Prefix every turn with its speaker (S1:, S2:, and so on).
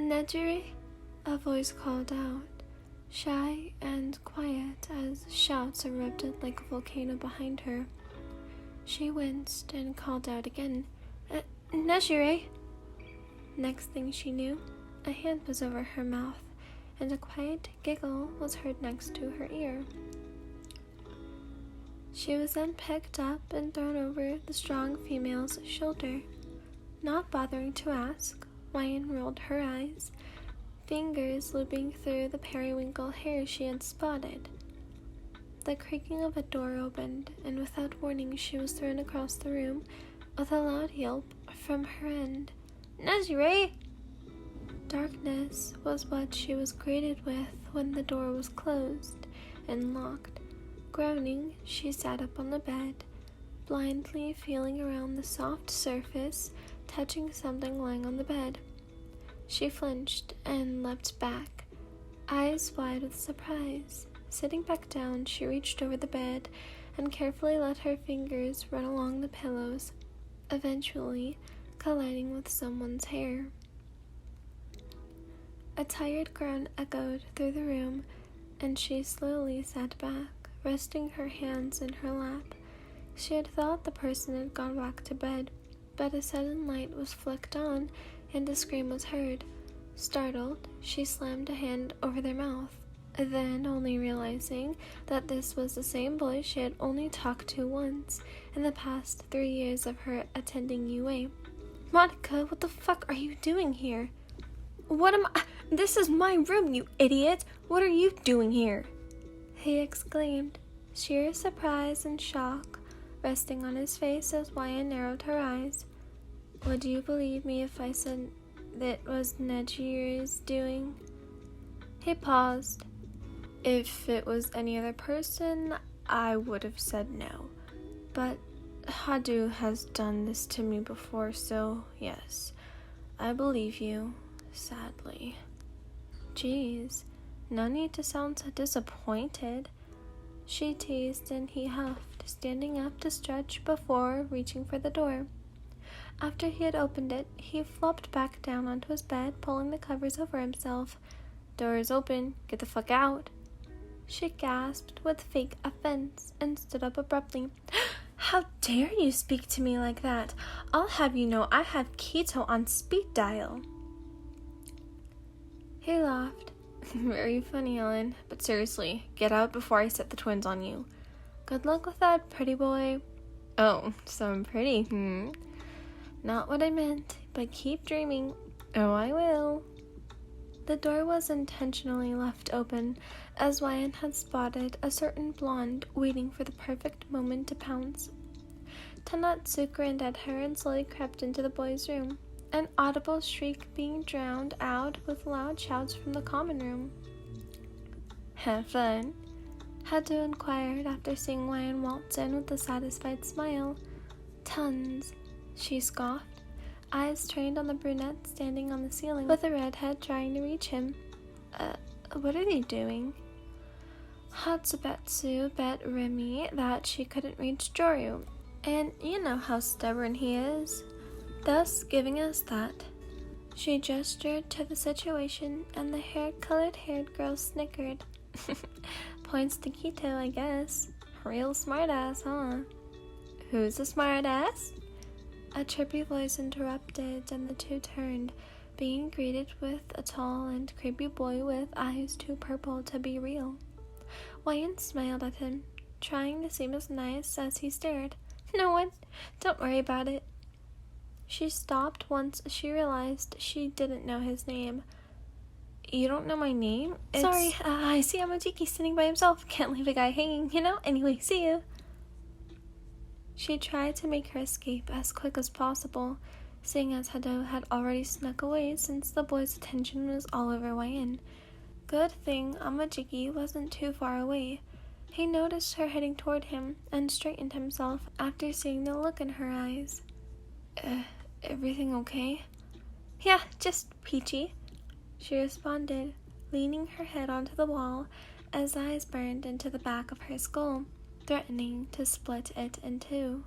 S1: Nedjere, a voice called out, shy and quiet as shouts erupted like a volcano behind her. She winced and called out again, Nedjere! Next thing she knew, a hand was over her mouth, and a quiet giggle was heard next to her ear. She was then picked up and thrown over the strong female's shoulder. Not bothering to ask, Wyan rolled her eyes, fingers looping through the periwinkle hair she had spotted. The creaking of a door opened, and without warning she was thrown across the room with a loud yelp from her end. Nedjere! Darkness was what she was greeted with when the door was closed and locked. Groaning, she sat up on the bed, blindly feeling around the soft surface, touching something lying on the bed. She flinched and leapt back, eyes wide with surprise. Sitting back down, she reached over the bed and carefully let her fingers run along the pillows, eventually colliding with someone's hair. A tired groan echoed through the room, and she slowly sat back, resting her hands in her lap. She had thought the person had gone back to bed, but a sudden light was flicked on, and a scream was heard. Startled, she slammed a hand over their mouth, then, only realizing that this was the same boy she had only talked to once in the past 3 years of her attending UA. Monica, what the fuck are you doing here? This is my room, you idiot! What are you doing here? He exclaimed, sheer surprise and shock resting on his face as Wyan narrowed her eyes. Would you believe me if I said that was Nedjere's doing? He paused. If it was any other person, I would have said no. But Hadu has done this to me before, so yes, I believe you, sadly. Geez, no need to sound so disappointed. She teased and he huffed, standing up to stretch before reaching for the door. After he had opened it, he flopped back down onto his bed, pulling the covers over himself. Door is open, get the fuck out. She gasped with fake offense and stood up abruptly. How dare you speak to me like that? I'll have you know I have keto on speed dial. He laughed. Very funny, Ellen, but seriously, get out before I set the twins on you. Good luck with that, pretty boy. Oh, so I'm pretty, Not what I meant, but keep dreaming. Oh, I will. The door was intentionally left open, as Wyan had spotted a certain blonde waiting for the perfect moment to pounce. Tanatsu grinned at her and slowly crept into the boy's room, an audible shriek being drowned out with loud shouts from the common room. Have fun? Hadu inquired after seeing Wyan waltz in with a satisfied smile. Tons, she scoffed, eyes trained on the brunette standing on the ceiling with the redhead trying to reach him. What are they doing? Hatsubetsu bet Remy that she couldn't reach Joru, and you know how stubborn he is, thus giving us that. She gestured to the situation, and the hair-colored-haired girl snickered. Points to Keto, I guess. Real smartass, huh? Who's a smartass? A chirpy voice interrupted, and the two turned, being greeted with a tall and creepy boy with eyes too purple to be real. Wyan smiled at him, trying to seem as nice as he stared. No one, don't worry about it. She stopped once she realized she didn't know his name. You don't know my name? Sorry, I see Amajiki sitting by himself. Can't leave a guy hanging, you know? Anyway, see you. She tried to make her escape as quick as possible, seeing as Hado had already snuck away since the boy's attention was all over Wyan. Good thing Amajiki wasn't too far away. He noticed her heading toward him and straightened himself after seeing the look in her eyes. Everything okay? Yeah, just peachy, she responded, leaning her head onto the wall as eyes burned into the back of her skull, threatening to split it in two.